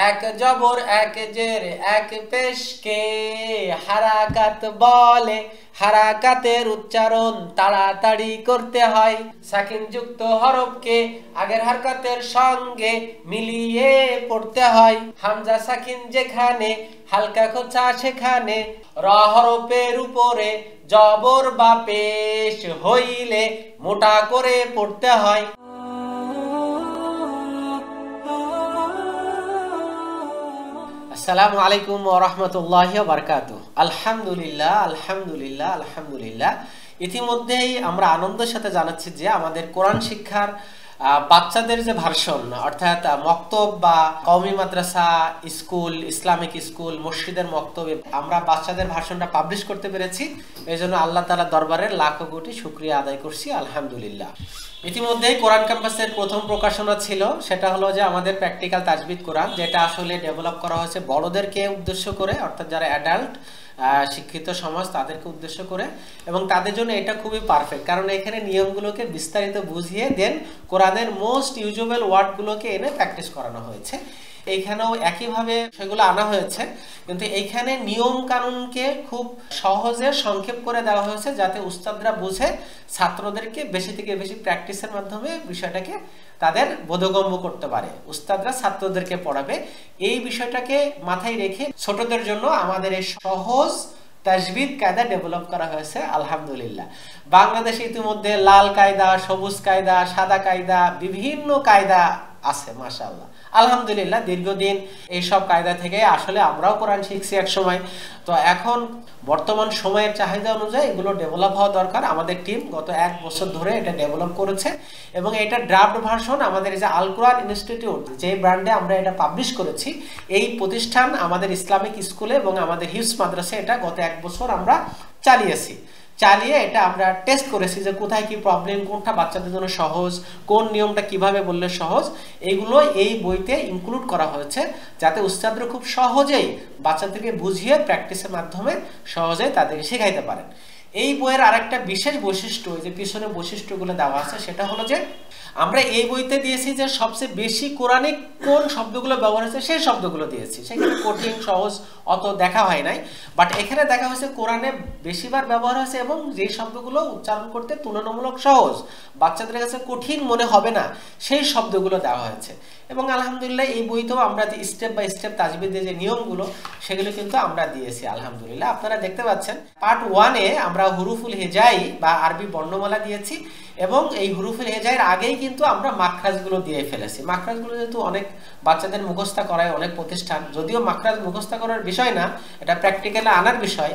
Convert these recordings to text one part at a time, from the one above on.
এক জবর এক জের এক পেশকে হারাকাত বলে, হারাকাতের উচ্চারণ তাড়াতাড়ি করতে হয়। সাকিন যুক্ত হরফকে আগের হারকাতের সঙ্গে মিলিয়ে পড়তে হয়। হামজা সাকিন যেখানে হালকা খোঁচা সেখানে, র হরফের উপরে জবর বা পেশ হইলে মোটা করে পড়তে হয়। আসসালামু আলাইকুম ওয়া রাহমাতুল্লাহি ওয়া বারাকাতুহু। আলহামদুলিল্লাহ আলহামদুলিল্লাহ আলহামদুলিল্লাহ। ইতিমধ্যেই আমরা আনন্দের সাথে জানাচ্ছি যে আমাদের কোরআন শিক্ষার বাচ্চাদের যে ভার্সন, অর্থাৎ মক্তব বা কওমি মাদ্রাসা স্কুল, ইসলামিক স্কুল, মসজিদের মক্তবে আমরা বাচ্চাদের ভার্সনটা পাবলিশ করতে পেরেছি। এই জন্য আল্লাহ তাআলার দরবারে লাখো কোটি শুকরিয়া আদায় করছি, আলহামদুলিল্লাহ। ইতিমধ্যেই কোরআন ক্যাম্পাসের প্রথম প্রকাশনা ছিল, সেটা হলো যে আমাদের প্র্যাকটিক্যাল তাজবিদ কোরআন, যেটা আসলে ডেভেলপ করা হয়েছে বড়দেরকে উদ্দেশ্য করে, অর্থাৎ যারা অ্যাডাল্ট শিক্ষিত সমাজ তাদেরকে উদ্দেশ্য করে, এবং তাদের জন্য এটা খুবই পারফেক্ট, কারণ এখানে নিয়মগুলোকে বিস্তারিত বুঝিয়ে দেন কোরআনের মোস্ট ইউজেবল ওয়ার্ডগুলোকে এনে প্র্যাকটিস করানো হয়েছে। এইখানেও একইভাবে সেগুলো আনা হয়েছে, কিন্তু এইখানে নিয়ম কানুনকে খুব সহজে সংক্ষেপ করে দেওয়া হয়েছে, যাতে উস্তাদরা বুঝে ছাত্রদেরকে বেশি থেকে বেশি প্র্যাকটিসের মাধ্যমে বিষয়টাকে তাদের বোধগম্য করতে পারে। উস্তাদরা ছাত্রদেরকে পড়াবে, এই বিষয়টাকে মাথায় রেখে ছোটদের জন্য আমাদের এই সহজ তাজবিদ কায়দা ডেভেলপ করা হয়েছে, আলহামদুলিল্লাহ। বাংলাদেশে ইতিমধ্যে লাল কায়দা, সবুজ কায়দা, সাদা কায়দা, বিভিন্ন কায়দা আছে, মাশাআল্লাহ, আলহামদুলিল্লাহ। দীর্ঘদিন এইসব কায়দা থেকে আসলে আমরাও কোরআন শিখছি এক সময়। তো এখন বর্তমান সময়ের চাহিদা অনুযায়ী এগুলো ডেভেলপ হওয়া দরকার। আমাদের টিম গত 1 বছর ধরে এটা ডেভেলপ করেছে, এবং এটা ড্রাফট ভার্সন আমাদের এই যে আল কোরআন ইনস্টিটিউট, যে ব্র্যান্ডে আমরা এটা পাবলিশ করেছি, এই প্রতিষ্ঠান আমাদের ইসলামিক স্কুলে এবং আমাদের হিফজ মাদ্রাসায় এটা গত 1 বছর আমরা চালিয়ে এটা আমরা টেস্ট করেছি যে কোথায় কি প্রবলেম, কোনটা বাচ্চাদের জন্য সহজ, কোন নিয়মটা কিভাবে বললে সহজ, এইগুলো এই বইতে ইনক্লুড করা হয়েছে, যাতে উস্তাদরা খুব সহজেই বাচ্চাদেরকে বুঝিয়ে প্র্যাকটিসের মাধ্যমে সহজেই তাদেরকে শেখাইতে পারেন। এই বইয়ের আরেকটা বিশেষ বৈশিষ্ট্য, যে পিছনে বৈশিষ্ট্যগুলো দেওয়া আছে, সেটা হলো যে আমরা এই বইতে দিয়েছি যে সবচেয়ে বেশি কোরআনিক কোন শব্দগুলো ব্যবহার হয়েছে সেই শব্দগুলো দিয়েছি। সেখানে কঠিন সহজ অত দেখা হয় নাই, বাট এখানে দেখা হয়েছে কোরআনে বেশিবার ব্যবহার হয়েছে, এবং যে শব্দগুলো উচ্চারণ করতে তুলনামূলক সহজ, বাচ্চাদের কাছে কঠিন মনে হবে না, সেই শব্দগুলো দেওয়া হয়েছে। এবং আলহামদুলিল্লাহ এই বইতেও আমরা যে স্টেপ বাই স্টেপ তাজবিদের যে নিয়মগুলো, সেগুলো কিন্তু আমরা দিয়েছি, আলহামদুলিল্লাহ। আপনারা দেখতে পাচ্ছেন পার্ট 1-এ আমরা হুরুফুল হেজাই বা আরবি বর্ণমালা দিয়েছি, এবং এই হুরুফুল হেজাইয়ের আগেই কিন্তু আমরা মাখরাজগুলো দিয়ে ফেলেছি। মাখরাজগুলো যেহেতু অনেক বাচ্চাদের মুখস্থ করায় অনেক প্রতিষ্ঠান, যদিও মাখরাজ মুখস্থ করার বিষয় না, এটা প্র্যাকটিক্যালে আনার বিষয়,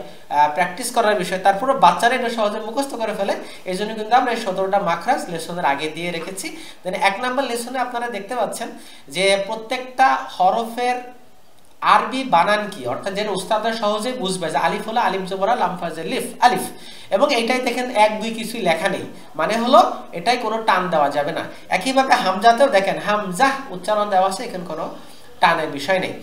প্র্যাকটিস করার বিষয়, তারপরে বাচ্চারা এটা সহজে মুখস্থ করে ফেলে। এই জন্য কিন্তু আমরা এই 17টা মাখরাজ লেসনের আগে দিয়ে রেখেছি। দেন 1 নম্বর লেসনে আপনারা দেখতে পাচ্ছেন যে প্রত্যেকটা হরফের আরবি বানান কি, অর্থাৎ যেন উস্তাদরা সহজে বুঝবে যে আলিফ হলো আলিফ জবর লাম ফাজের লিফ আলিফ, এবং এইটাই দেখেন 1 2 কিছুই লেখা নেই, মানে হলো এটাই কোনো টান দেওয়া যাবে না। একইভাবে হামজাতেও দেখেন হামজা উচ্চারণ দেওয়া আছে, এখানে কোনো টানের বিষয় নেই।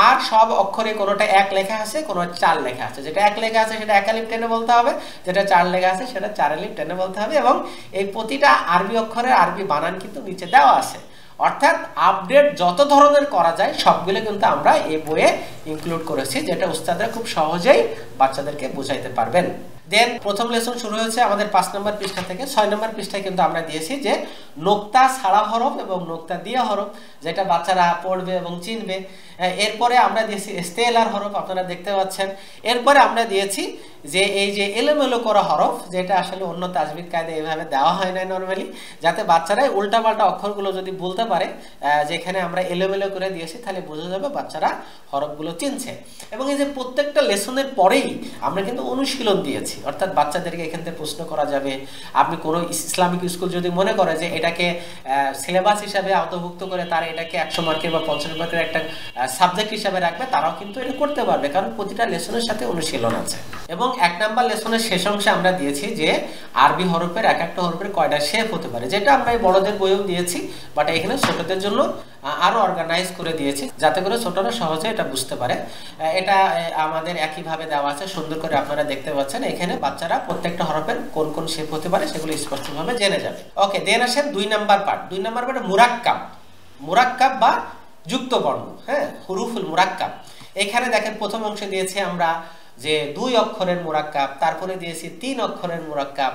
আর সব অক্ষরে কোনোটা 1 লেখা আছে, কোনো 4 লেখা আছে। যেটা 1 লেখা আছে সেটা 1 আলিফ টেনে বলতে হবে, যেটা 4 লেখা আছে সেটা 4 আলিফ টেনে বলতে হবে, এবং এই প্রতিটা আরবি অক্ষরের আরবি বানান কিন্তু নিচে দেওয়া আছে। অর্থাৎ আপডেট যত ধরনের করা যায় সবগুলো কিন্তু আমরা এই বইয়ে ইনক্লুড করেছি, যেটা উস্তাদরা খুব সহজেই বাচ্চাদেরকে বোঝাইতে পারবেন। দেন প্রথম লেসন শুরু হয়েছে আমাদের 5 নম্বর পৃষ্ঠা থেকে। 6 নম্বর পৃষ্ঠায় কিন্তু আমরা দিয়েছি যে নোক্তা ছাড়া হরফ এবং নোক্তা দিয়ে হরফ, যেটা বাচ্চারা পড়বে এবং চিনবে। এরপরে আমরা দিয়েছি ইস্তেলার হরফ, আপনারা দেখতে পাচ্ছেন। এরপরে আমরা দিয়েছি যে এই যে এলোমেলো করা হরফ, যেটা আসলে অন্য তাজবিদ কায়দায় এভাবে দেওয়া হয় না নরমালি, যাতে বাচ্চারা উল্টাপাল্টা অক্ষরগুলো যদি বলতে পারে, যেখানে আমরা এলোমেলো করে দিয়েছি, তাহলে বোঝা যাবে বাচ্চারা হরফগুলো চিনছে। এবং এই যে প্রত্যেকটা লেসনের পরেই আমরা কিন্তু অনুশীলন দিয়েছি, অর্থাৎ বাচ্চাদেরকে এখান থেকে প্রশ্ন করা যাবে। আপনি কোনো ইসলামিক স্কুল যদি মনে করে যে এটাকে সিলেবাস হিসাবে আওতাভুক্ত করে তারা এটাকে 100 মার্কের বা 50 মার্কের একটা সাবজেক্ট হিসাবে রাখবে, তারাও কিন্তু এটা করতে পারবে, কারণ প্রতিটা লেসনের সাথে অনুশীলন আছে। এবং 1 নম্বর লেসনের শেষ অংশে আমরা দিয়েছি যে আরবি হরফের এক একটা হরফের কয়টা শেপ হতে পারে, যেটা আমরা এই বড়দের বইও দিয়েছি, বাট এখানে ছোটদের জন্য আরো অর্গানাইজ করে দিয়েছি, যাতে করে ছোটরা সহজে এটা বুঝতে পারে। এটা আমাদের একইভাবে দেওয়া আছে, সুন্দর করে আপনারা দেখতে পাচ্ছেন। এখানে বাচ্চারা প্রত্যেকটা হরফের কোন কোন শেপ হতে পারে সেগুলো স্পষ্টভাবে জেনে যাবে। ওকে, দেন আসেন 2 নম্বর পার্ট। 2 নম্বর পার্টে মুরাক্কাব বা যুক্ত বর্ণ, হ্যাঁ, হুরুফুল মুরাক্কাব। এখানে দেখেন প্রথম অংশে দিয়েছি আমরা যে 2 অক্ষরের মুরাক্কাব, তারপরে দিয়েছি 3 অক্ষরের মুরাক্কাব,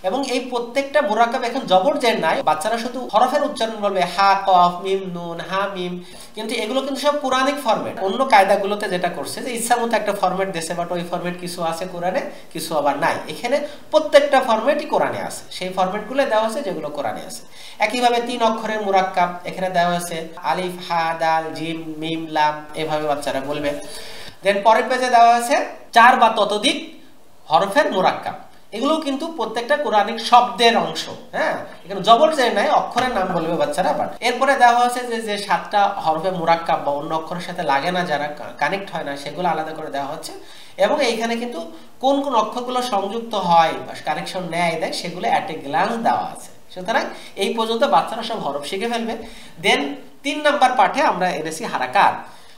এবং এই প্রত্যেকটা মুরাক্কাব এখন জবর জের নাই, বাচ্চারা শুধু হরফের উচ্চারণ বলবে হা কফ মিম নুন হা মিম, কিন্তু এগুলো কিন্তু সব কোরআনিক ফরম্যাট। অন্য কায়দাগুলোতে যেটা করছে যে ইচ্ছা মতো একটা ফরম্যাট দিয়েছে, বাট ওই ফরম্যাট কিছু আছে কোরআনে, কিছু আবার নাই। এখানে প্রত্যেকটা ফরম্যাটই কোরআনে আছে, সেই ফরম্যাটগুলো দেওয়া আছে যেগুলো কোরআনে আছে। একইভাবে 3 অক্ষরের মুরাক্কাব এখানে দেওয়া আছে আলিফ হা দাল জিম মিম লাম, এভাবে বাচ্চারা বলবে। দেন পরের পেজে দেওয়া আছে 4 বা ততোধিক হরফের মুরাক্কাব, এগুলো কিন্তু প্রত্যেকটা কোরআনিক শব্দের অংশ, হ্যাঁ, এখানে জবর জের নাই, অক্ষরের নাম বলবে বাচ্চারা। বাট এরপরে দেওয়া আছে যে 7টা হরফে মুরাক্কাব বা অন্য অক্ষরের সাথে লাগে না, যারা কানেক্ট হয় না, সেগুলো আলাদা করে দেওয়া হচ্ছে। এবং এইখানে কিন্তু কোন কোন অক্ষরগুলো সংযুক্ত হয় বা কানেকশন নেয় দেয় সেগুলো অ্যাট এ গ্ল্যান্স দেওয়া আছে। সুতরাং এই পর্যন্ত বাচ্চারা সব হরফ শিখে ফেলবে। দেন 3 নাম্বার পাঠে আমরা এনেছি হারাকাত।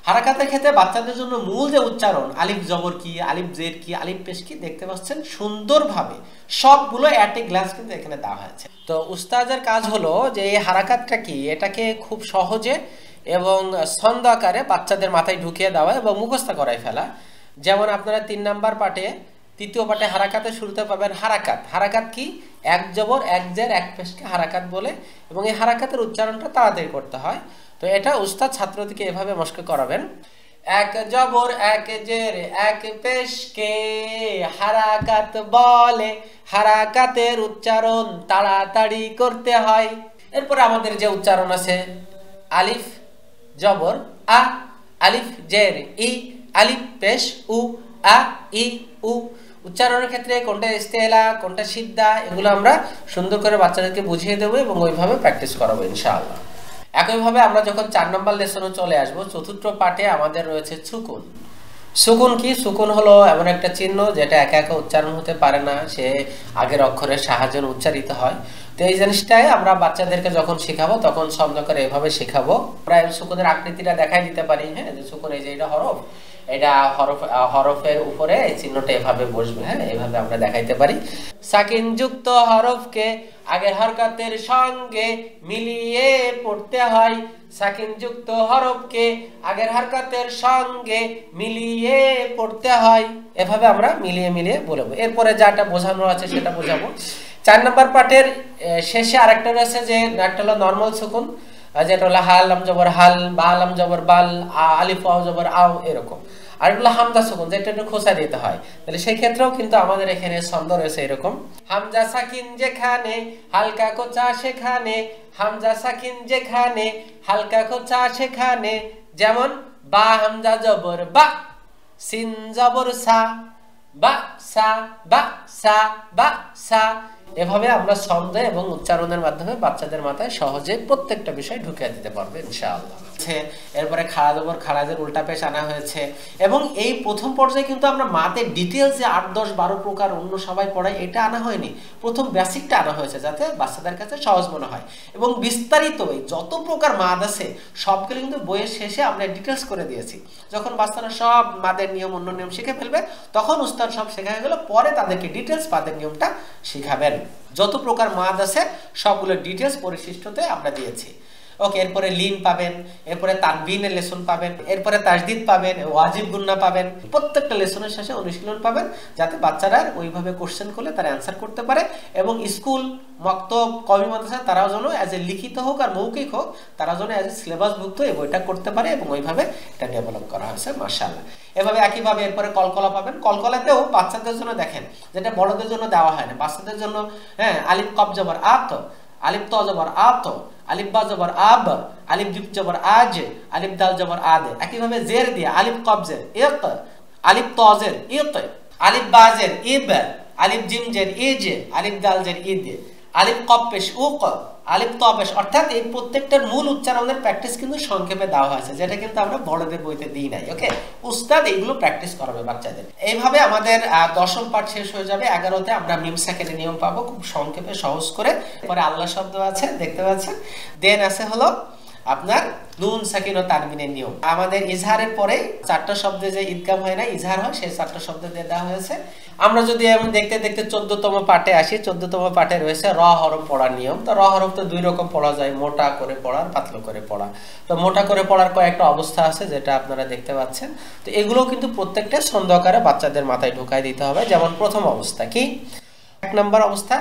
হারাকাতের ক্ষেত্রে বাচ্চাদের জন্য মূল যে উচ্চারণ আলিফ জবর কি, আলিফ জের কি, আলিফ পেশ কি, দেখতে পাচ্ছেন সুন্দরভাবে সবগুলো অ্যাট এ গ্লান্স কিন্তু এখানে দেওয়া হয়েছে। তো উস্তাদের কাজ হলো যে এই হারাকাতটা কি, এটাকে খুব সহজে এবং ছন্দ আকারে বাচ্চাদের মাথায় ঢুকিয়ে দেওয়া এবং মুখস্থ করাই ফেলা। যেমন আপনারা 3 নাম্বার পাঠে, 3য় পাঠে হারাকাতের শুরুতে পাবেন হারাকাত। হারাকাত কি? এক জবর এক জের এক পেশকে হারাকাত বলে, এবং এই হারাকাতের উচ্চারণটা তাড়াতাড়ি করতে হয়। তো এটা উস্তাদ ছাত্রদেরকে এভাবে মস্ক করাবেন। এক জবর এক জের এক পেশকে হারাকাত বলে, হারাকাতের উচ্চারণ তাড়াতাড়ি করতে হয়। এরপরে আমাদের যে উচ্চারণ আছে আলিফ জবর আ, আলিফ জের ই, আলিফ পেশ উ, আ ই উ। উচ্চারণের ক্ষেত্রে কোনটা ইস্তেলা কোনটা সিদ্ধা, এগুলো আমরা সুন্দর করে বাচ্চাদেরকে বুঝিয়ে দেবো এবং ওইভাবে প্র্যাকটিস করাবো ইনশাআল্লাহ। একইভাবে আমরা যখন 4 নম্বর লেসনে চলে আসবো, 4র্থ পাঠে আমাদের রয়েছে সুকুন। সুকুন কি? সুকুন হলো এমন একটা চিহ্ন যেটা একা একা উচ্চারণ হতে পারে না, সে আগের অক্ষরের সাহায্যে উচ্চারিত হয়। তো এই জিনিসটাই আমরা বাচ্চাদেরকে যখন শেখাবো তখন ছন্দ করে এভাবে শেখাবো। আমরা সুকুনের আকৃতিটা দেখাই দিতে পারি, হ্যাঁ, যে সুকুন এই যে এটা হরফ, এটা হরফের উপরে এই চিহ্নটা এভাবে বসবে, হ্যাঁ, এভাবে আমরা দেখাইতে পারি। সাকিন যুক্ত হরফকে আগের হরকতের সঙ্গে মিলিয়ে পড়তে হয়। সাকিন যুক্ত হরফকে আগের হরকতের সঙ্গে মিলিয়ে পড়তে হয়, এভাবে আমরা মিলিয়ে মিলিয়ে বলবো। এরপরে যাটা বোঝানো আছে সেটা বোঝাবো। 4 নম্বর পাঠের শেষে আরেকটা রয়েছে, যে একটা হলো নরমাল সুকুন, যেটা হলো হা লাম জবর হাল, বা লাম জবর বাল, আলিফ ওয়াও জবর আও, এরকম। আর এগুলো হামজা সুকুন, যেটা একটু খোঁচা দিতে হয়। তাহলে সেই ক্ষেত্রেও কিন্তু আমাদের এখানে ছন্দ রয়েছে এরকম, হামজা সাকিন যেখানে হালকা কোচা সেখানে, হামজা সাকিন যেখানে হালকা কোচা সেখানে। যেমন বা হামজা জবর বা, সিন জবর সা, বা সা বা সা বা সা। এভাবে আমরা ছন্দ এবং উচ্চারণের মাধ্যমে বাচ্চাদের মাথায় সহজে প্রত্যেকটা বিষয় ঢুকিয়ে দিতে পারবে ইনশাআল্লাহ। এরপরে খাড়া জবর খাড়াজের উল্টা পেশ আনা হয়েছে, এবং এই প্রথম পর্যায়ে কিন্তু আমরা মাতে ডিটেলস যে 8, 10, 12 প্রকার অন্য সবাই পড়ায় এটা আনা হয়নি, প্রথম বেসিকটা আনা হয়েছে যাতে বাচ্চাদের কাছে সহজ মনে হয়। এবং বিস্তারিত যত প্রকার মাদ আছে সবগুলো কিন্তু বইয়ের শেষে আমরা ডিটেলস করে দিয়েছি। যখন বাচ্চারা সব মাদের নিয়ম অন্য নিয়ম শিখে ফেলবে তখন উস্তাদ সব শেখা হয়ে গেল, পরে তাদেরকে ডিটেলস মাদের নিয়মটা শিখাবেন। যত প্রকার মাদ আছে সবগুলো ডিটেলস পরিশিষ্টতে আমরা দিয়েছি। ওকে, এরপরে লিন পাবেন, এরপরে তানবিনের লেসন পাবেন, এরপরে তাজদিদ পাবেন, ওয়াজিব গুন্না পাবেন। প্রত্যেকটা লেসনের শেষে অনুশীলন পাবেন, যাতে বাচ্চারা ওইভাবে কোশ্চেন করলে তারা অ্যান্সার করতে পারে। এবং স্কুল মক্তব কওমি মাদ্রাসা তারাও যেন অ্যাজ এ লিখিত হোক আর মৌখিক হোক, তারা যেন অ্যাজ এ সিলেবাসভুক্ত এই বইটা করতে পারে, এবং ওইভাবে এটা ডেভেলপ করা হয়েছে মাশাআল্লাহ। এভাবে একইভাবে এরপরে কলকলা পাবেন। কলকলাতেও বাচ্চাদের জন্য দেখেন, যেটা বড়দের জন্য দেওয়া হয় না, বাচ্চাদের জন্য, হ্যাঁ, আলিফ কফ জবর আত, আলিফ ত জবর আত, আলিফ বা জবর আব, আলিফ যুক্ত জবর আজ, আলিফ দাল জবর আদ। একইভাবে জের দিয়ে আলিফ কফ জের ইক, আলিফ ত জের ইক, আলিফ বা জের ইব, আলিফ জিম জের ইজ, আলিফ দাল জের ইদ, আলিফ কফ পেশ উক, আলিফ ত পেশ। অর্থাৎ এই প্রত্যেকটার মূল উচ্চারণের প্র্যাকটিস কিন্তু সংক্ষেপে দেওয়া হয়েছে, যেটা কিন্তু আমরা বড়দের বইতে দিই নাই। ওকে, উস্তাদ এইগুলো প্র্যাকটিস করাবে বাচ্চাদের। এইভাবে আমাদের 10ম পাঠ শেষ হয়ে যাবে। 11তে আমরা মিম সাকিনের নিয়ম পাবো খুব সংক্ষেপে সহজ করে। পরে আল্লাহ শব্দ আছে দেখতে পাচ্ছেন। দেন আছে হলো আপনার নুন সাকিন ও তানবিনের নিয়ম। আমাদের ইজহারের পরে 4টা শব্দে যে ইদগাম হয় না, ইজহার হয়, সেই 4টা শব্দ দিয়ে দেওয়া হয়েছে। আমরা যদি এমন দেখতে দেখতে 14তম পাঠে আসি, 14তম পাঠে রয়েছে র হরফ পড়ার নিয়ম। তো র হরফ তো 2 রকম পড়া যায়, মোটা করে পড়া আর পাতলা করে পড়া। তো মোটা করে পড়ার কয়েকটা অবস্থা আছে যেটা আপনারা দেখতে পাচ্ছেন। তো এগুলো কিন্তু প্রত্যেকটা ছন্দ আকারে বাচ্চাদের মাথায় ঢুকাই দিতে হবে। যেমন প্রথম অবস্থা কি, 1 নম্বর অবস্থা,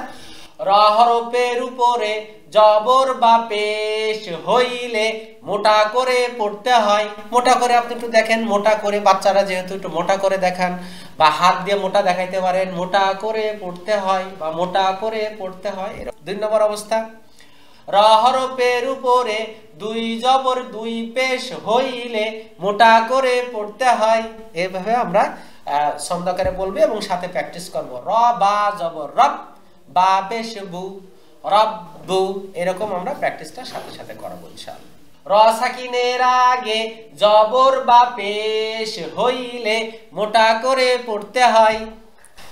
র হরফের উপরে জবর বা পেশ হইলে মোটা করে পড়তে হয়। মোটা করে আপনি একটু দেখেন, মোটা করে, বাচ্চারা যেহেতু একটু মোটা করে দেখান বা হাত দিয়ে মোটা দেখাইতে পারেন, মোটা করে পড়তে হয় বা মোটা করে পড়তে হয়। 2 নম্বর অবস্থা, র হরফের উপরে 2 জবর 2 পেশ হইলে মোটা করে পড়তে হয়। এভাবে আমরা ছন্দ আকারে বলবো এবং সাথে প্র্যাকটিস করব। র বা জবর রব, বা পেশ বু, রব্বু, এরকম আমরা প্র্যাকটিসটা সাথে সাথে করাবো ইনশাআল্লাহ। র সাকিনের আগে জবর বা পেশ হইলে মোটা করে পড়তে হয়।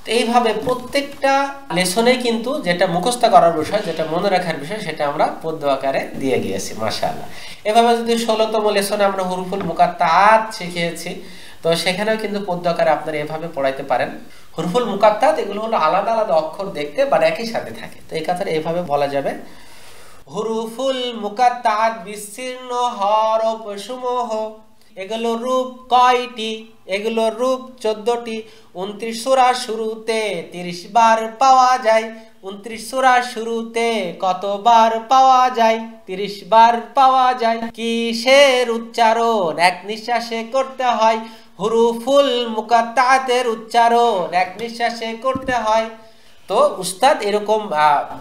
তো এইভাবে প্রত্যেকটা লেসনে কিন্তু যেটা মুখস্থ করার বিষয়, যেটা মনে রাখার বিষয়, সেটা আমরা পদ্য আকারে দিয়ে গিয়েছি মাশাআল্লাহ। এভাবে যদি 16তম লেসনে আমরা হুরুফুল মুকাত্তাত শিখিয়েছি, তো সেখানেও কিন্তু পদ্য আকারে আপনারা এভাবে পড়াইতে পারেন। হুরুফুল মুকাত্তাত এগুলো হলো আলাদা আলাদা অক্ষর দেখতে বাট একই সাথে থাকে। তো এই কথাটা এভাবে বলা যাবে, হুরুফুল মুকাত্তাত বিস্তীর্ণ হরফ সমূহ, এগুলো রূপ কয়টি? এগুলো রূপ 14টি। 29 সূরার শুরুতে 30 বার পাওয়া যায়। 29 সূরার শুরুতে কতবার পাওয়া যায়? 30 বার পাওয়া যায়। কিসের উচ্চারণ এক নিঃশ্বাসে করতে হয়? হুরুফুল মুকাত্তাতের উচ্চারণ এক নিঃশ্বাসে করতে হয়। তো উস্তাদ এরকম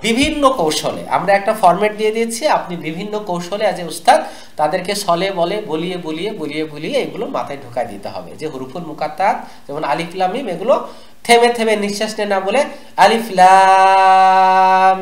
বিভিন্ন কৌশলে আমরা একটা ফরম্যাট দিয়ে দিয়েছি, আপনি বিভিন্ন কৌশলে আজ উস্তাদ তাদেরকে সলে বলে বলিয়ে বলিয়ে বলিয়ে বলিয়ে এগুলো মাথায় ঢোকা দিতে হবে। যে হুরুফুল মুকাত্তাত যেমন আলিফ লাম মিম, এগুলো থেমে থেমে নিঃশ্বাস নিয়ে না বলে আলিফ লাম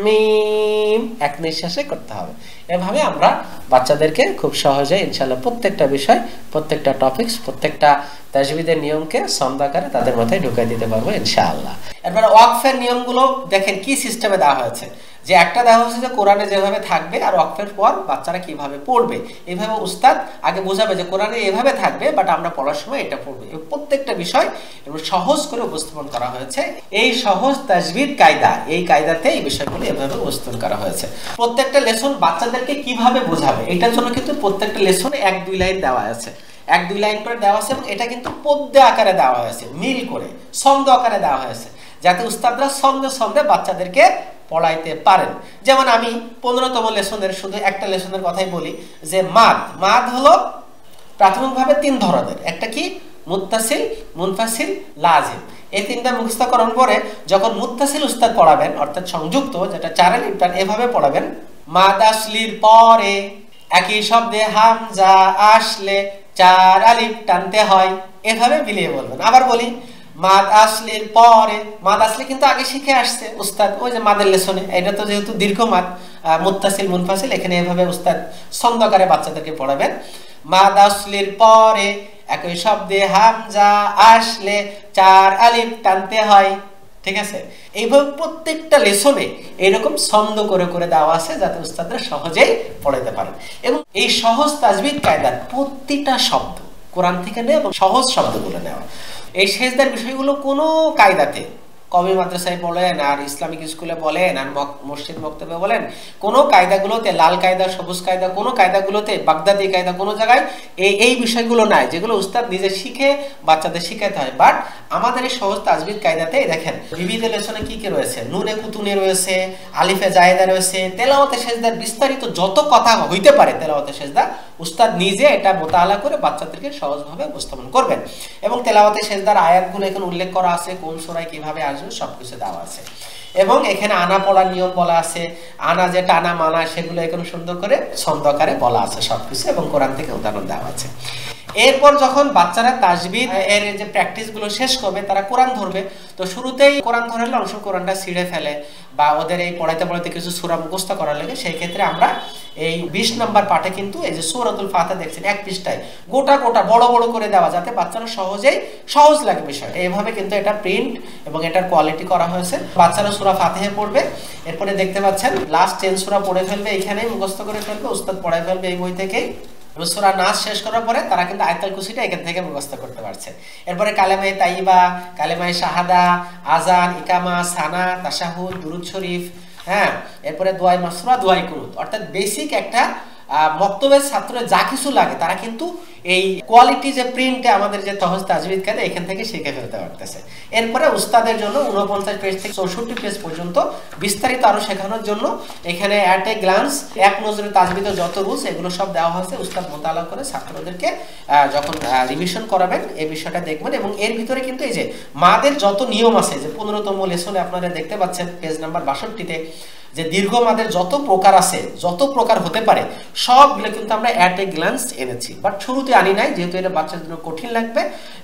মিম এক নিঃশ্বাসে করতে হবে। এভাবে আমরা বাচ্চাদেরকে খুব সহজে ইনশাআল্লাহ প্রত্যেকটা বিষয়, প্রত্যেকটা টপিকস, প্রত্যেকটা তাজবিদের নিয়মকে ছন্দ আকারে তাদের মাথায় ঢুকাই দিতে পারবো ইনশাআল্লাহ। এরপরে ওয়াকফের নিয়মগুলো দেখেন কি সিস্টেমে দেওয়া হয়েছে। যে একটা দেওয়া হয়েছে যে কোরআনে যেভাবে থাকবে আর ওয়াকফের পর বাচ্চারা কিভাবে পড়বে, এইভাবে উস্তাদ আগে বোঝাবে যে কোরআনে এভাবে থাকবে বাট আমরা পড়ার সময় এটা পড়বে। প্রত্যেকটা বিষয় এবং সহজ করে উপস্থাপন করা হয়েছে। এই সহজ তাজবিদ কায়দা, এই কায়দাতে এই বিষয়গুলো এভাবে উপস্থাপন করা হয়েছে। প্রত্যেকটা লেসন বাচ্চাদেরকে কিভাবে বোঝাবে এটার জন্য কিন্তু প্রত্যেকটা লেসনে 1-2 লাইন দেওয়া আছে, 1-2 লাইন করে দেওয়া আছে এবং এটা কিন্তু পদ্য আকারে দেওয়া হয়েছে, মিল করে ছন্দ আকারে দেওয়া হয়েছে, যাতে উস্তাদরা ছন্দে ছন্দে বাচ্চাদেরকে পড়াইতে পারেন। যেমন আমি 15তম লেসনের শুধু একটা লেসনের কথাই বলি, যে মাদ, মাদ হলো প্রাথমিকভাবে 3 ধরনের। একটা কি, মুত্তাসিল, মুনফাসিল, লাজিম। এই 3টা মুখস্থ করার পরে যখন মুত্তাসিল উস্তাদ পড়াবেন, অর্থাৎ সংযুক্ত, যেটা 4 আলিফ টান, এভাবে পড়াবেন, মাদ আসলির পরে একই শব্দে হামজা আসলে 4 আলিফ টানতে হয়, এভাবে মিলিয়ে বলবেন। আবার বলি, মাদ আসলির পরে, মাদ আসলি কিন্তু আগে শিখে আসছে উস্তাদ ওই যে মাদের লেসনে, এটা তো যেহেতু দীর্ঘ মাদ, মুত্তাসিল মুনফাসিল, এখানে এভাবে উস্তাদ ছন্দ আকারে বাচ্চাদেরকে পড়াবেন। মাদ আসলির পরে একই শব্দে হামজা আসলে 4 আলিফ টানতে হয়, ঠিক আছে? এইভাবে প্রত্যেকটা লেসনে এরকম ছন্দ করে করে দেওয়া আছে যাতে উস্তাদরা সহজেই পড়াইতে পারেন। এবং এই সহজ তাজবিদ কায়দার প্রতিটা শব্দ কোরআন থেকে নেওয়া এবং সহজ শব্দগুলো নেওয়া। এই সেজদার বিষয়গুলো কোনো কায়দাতে, কওমি মাদ্রাসায় বলেন আর ইসলামিক স্কুলে বলেন আর মসজিদ মক্তবে বলেন, কোনো কায়দাগুলোতে, লাল কায়দা, সবুজ কায়দা, কোনো কায়দাগুলোতে, বাগদাদি কায়দা, কোনো জায়গায় এই বিষয়গুলো নাই যেগুলো উস্তাদ নিজে শিখে বাচ্চাদের শিখাতে হয়। বাট আমাদের এই সহজ তাজবিদ কায়দাতে দেখেন বিবিধ লেসনে কি কি রয়েছে, নুনে কুতুনে রয়েছে, আলিফে জায়েদা রয়েছে, তেলাওয়াতে সেজদার বিস্তারিত যত কথা হইতে পারে তেলাওয়াতে সেজদা উস্তাদ নিজে এটা মোতালা করে বাচ্চাদেরকে সহজভাবে উপস্থাপন করবেন। এবং তেলাওয়াতে সেজদার আয়াতগুলো এখানে উল্লেখ করা আছে, কোন সূরায় কিভাবে আসবে সবকিছু দেওয়া আছে। এবং এখানে আনা পড়ার নিয়ম বলা আছে, আনা যে টানা মানা সেগুলো এখানে সুন্দর করে ছন্দ আকারে বলা আছে সবকিছু, এবং কোরআন থেকে উদাহরণ দেওয়া আছে। এরপর যখন বাচ্চারা তাজবিদ এর যে প্র্যাকটিস গুলো শেষ করবে, তারা কোরআন ধরবে। তো শুরুতেই কোরআন ধরালে অংশ কোরআনটা ছিঁড়ে ফেলে বা ওদের এই পড়াইতে পড়াইতে কিছু সূরা মুখস্থ করার লাগে, সেই ক্ষেত্রে আমরা এই 20 নম্বর পাঠে কিন্তু এই যে সূরাতুল ফাতিহা দেখছেন এক পৃষ্ঠায় গোটা গোটা বড় বড় করে দেওয়া, যাতে বাচ্চারা সহজ লাগে বিষয়টা। এইভাবে কিন্তু এটা প্রিন্ট এবং এটার কোয়ালিটি করা হয়েছে। বাচ্চারা সূরা ফাতিহা পড়বে, এরপরে দেখতে পাচ্ছেন লাস্ট 10 সূরা পড়ে ফেলবে, এখানেই মুখস্থ করে ফেলবে, উস্তাদ পড়াই ফেলবে এই বই থেকেই। সূরা নাস শেষ করার পরে তারা কিন্তু আয়াতুল কুরসিটা এখান থেকে মুখস্থ করতে পারছে। এরপরে কালেমায়ে তাইয়্যিবা, কালেমায়ে শাহাদা, আযান, ইকামা, সানা, তাশাহুদ, দুরূদ শরীফ, হ্যাঁ, এরপরে দোয়ায়ে মাসরুরা, দোয়ায়ে কুনুত, অর্থাৎ বেসিক একটা মক্তবের ছাত্রের যা কিছু লাগে তারা কিন্তু এই কোয়ালিটি যে প্রিন্টে আমাদের যে তহজ তাজবিদ কায়দা এখান থেকে শিখে ফেলতে পারতেছে। এরপরে উস্তাদের জন্য 49 পেজ থেকে 64 পেজ পর্যন্ত বিস্তারিত আরো শেখানোর জন্য এখানে অ্যাট এ গ্লান্স, এক নজরে তাজবিদের যত রুলস এগুলো সব দেওয়া হয়েছে। উস্তাদ মোতালা করে ছাত্রদেরকে যখন রিভিশন করাবেন এই বিষয়টা দেখবেন। এবং এর ভিতরে কিন্তু এই যে মাদের যত নিয়ম আছে, যে 15তম লেসনে আপনারা দেখতে পাচ্ছেন পেজ নাম্বার 62-তে, যে দীর্ঘ মাদের যত প্রকার আছে, যত প্রকার হতে পারে সবগুলো কিন্তু আমরা অ্যাট এ গ্লান্স এনেছি। বাট শুরুতে আনি নাই, যেহেতু এটা বাচ্চাদের জন্য কঠিন লাগবে,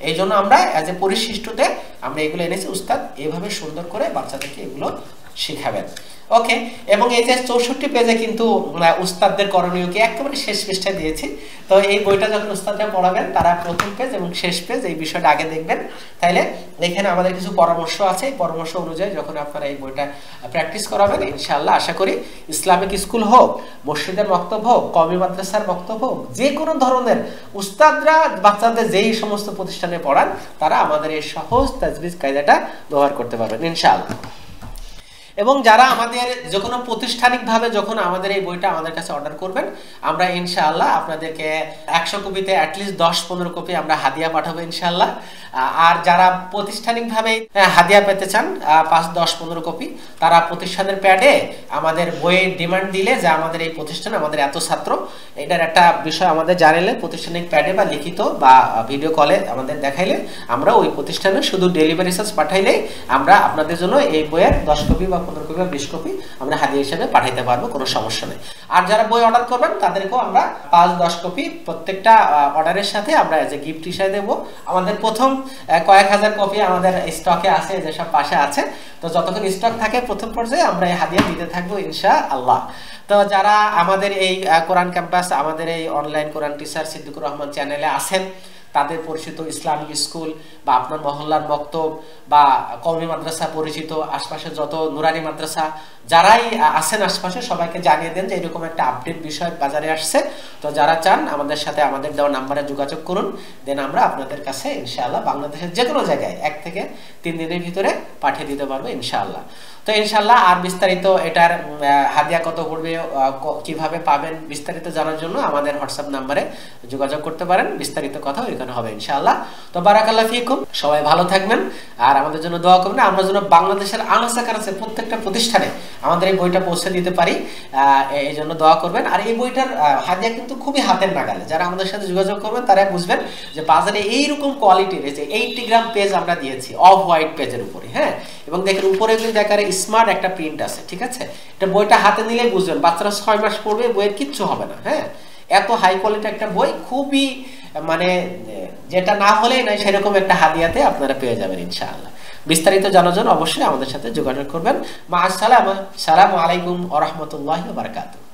এই জন্য আমরা অ্যাজ এ পরিশিষ্টতে আমরা এগুলো এনেছি। উস্তাদ এইভাবে সুন্দর করে বাচ্চাদেরকে এগুলো শিখাবেন। ওকে, এবং এই যে 64 পেজে কিন্তু উস্তাদদের করণীয় কি একেবারে শেষ পৃষ্ঠায় দিয়েছি। তো এই বইটা যখন উস্তাদরা পড়াবেন তারা প্রথম পেজ এবং শেষ পেজ এই বিষয়টা আগে দেখবেন। তাইলে এখানে আমাদের কিছু পরামর্শ আছে, এই পরামর্শ অনুযায়ী যখন আপনারা এই বইটা প্র্যাকটিস করাবেন, ইনশাআল্লাহ আশা করি ইসলামিক স্কুল হোক, মসজিদের বক্তব্য হোক, কওমি মাদ্রাসার বক্তব্য হোক, যে কোনো ধরনের উস্তাদরা বাচ্চাদের যেই সমস্ত প্রতিষ্ঠানে পড়ান তারা আমাদের এই সহজ তাজবিদ কায়দাটা ব্যবহার করতে পারবেন ইনশাআল্লাহ। এবং যারা আমাদের যে কোনো প্রাতিষ্ঠানিকভাবে যখন আমাদের এই বইটা আমাদের কাছে অর্ডার করবেন, আমরা ইনশাআল্লাহ আপনাদেরকে 100 কপিতে অ্যাটলিস্ট 10-15 কপি আমরা হাদিয়া পাঠাবো ইনশাআল্লাহ। আর যারা প্রাতিষ্ঠানিকভাবে হাদিয়া পেতে চান 5-10-15 কপি, তারা প্রতিষ্ঠানের প্যাডে আমাদের বইয়ের ডিমান্ড দিলে, যে আমাদের এই প্রতিষ্ঠানে আমাদের এত ছাত্র, এটার একটা বিষয় আমাদের জানাইলে প্রতিষ্ঠানিক প্যাডে বা লিখিত বা ভিডিও কলে আমাদের দেখাইলে আমরা ওই প্রতিষ্ঠানে শুধু ডেলিভারি চার্জ পাঠাইলেই আমরা আপনাদের জন্য এই বইয়ের 10 কপি বা 15 কপি বা 20 কপি আমরা হাদিয়া হিসেবে পাঠাইতে পারবো, কোনো সমস্যা নেই। আর যারা বই অর্ডার করবেন তাদেরকেও আমরা 5-10 কপি প্রত্যেকটা অর্ডারের সাথে আমরা যে গিফট হিসেবে দেবো। আমাদের প্রথম কয়েক হাজার কপি আমাদের স্টকে আছে, যেসব পাশে আছে। তো যতক্ষণ স্টক থাকে প্রথম পর্যায়ে আমরা এই হাদিয়া দিতে থাকবো ইনশাআল্লাহ। তো যারা আমাদের এই কোরআন ক্যাম্পাস, আমাদের এই অনলাইন কোরআন টিচার সিদ্দিকুর রহমান চ্যানেলে আছেন, তাদের পরিচিত ইসলামিক স্কুল বা আপনার মহল্লার মক্তব বা কওমি মাদ্রাসা পরিচিত, আশপাশে যত নুরানি মাদ্রাসা যারাই আছেন আশপাশে, সবাইকে জানিয়ে দেন যে এরকম একটা আপডেট বিষয় বাজারে আসছে। তো যারা চান আমাদের সাথে আমাদের দেওয়া নাম্বারে যোগাযোগ করুন, দেন আমরা আপনাদের কাছে ইনশাআল্লাহ বাংলাদেশের যে কোনো জায়গায় 1 থেকে 3 দিনের ভিতরে পাঠিয়ে দিতে পারবো ইনশাআল্লাহ। তো ইনশাআল্লাহ আর বিস্তারিত এটার হাদিয়া কত পড়বে, কিভাবে পাবেন, বিস্তারিত জানার জন্য আমাদের হোয়াটসঅ্যাপ নাম্বারে যোগাযোগ করতে পারেন। বিস্তারিত কথা ওইখানে হবে ইনশাআল্লাহ। তো বারাকাল্লাহ ফিকুম, সবাই ভালো থাকবেন আর আমাদের জন্য দোয়া করবেন। আমরা যেন বাংলাদেশের আনাচে কানাচে প্রত্যেকটা প্রতিষ্ঠানে আমাদের এই বইটা পৌঁছে দিতে পারি, এই জন্য দোয়া করবেন। আর এই বইটার হাদিয়া কিন্তু খুবই হাতের নাগালে, যারা আমাদের সাথে যোগাযোগ করবেন তারা বুঝবেন যে বাজারে এইরকম কোয়ালিটির যে 80 গ্রাম পেজ আমরা দিয়েছি অফ হোয়াইট পেজের উপরে, হ্যাঁ, এবং দেখেন উপরে কিন্তু একেবারে স্মার্ট একটা প্রিন্ট আছে, ঠিক আছে। এটা বইটা হাতে নিলেই বুঝবেন, বাচ্চারা 6 মাস পড়বে, বইয়ের কিচ্ছু হবে না, হ্যাঁ। এত হাই কোয়ালিটি একটা বই, খুবই মানে যেটা না হলেই নাই সেরকম একটা হাদিয়াতে আপনারা পেয়ে যাবেন ইনশাআল্লাহ। বিস্তারিত জানার জন্য অবশ্যই আমাদের সাথে যোগাযোগ করবেন। মা আসসালামু আলাইকুম ওয়া রাহমাতুল্লাহি ওয়া বারাকাতুহু।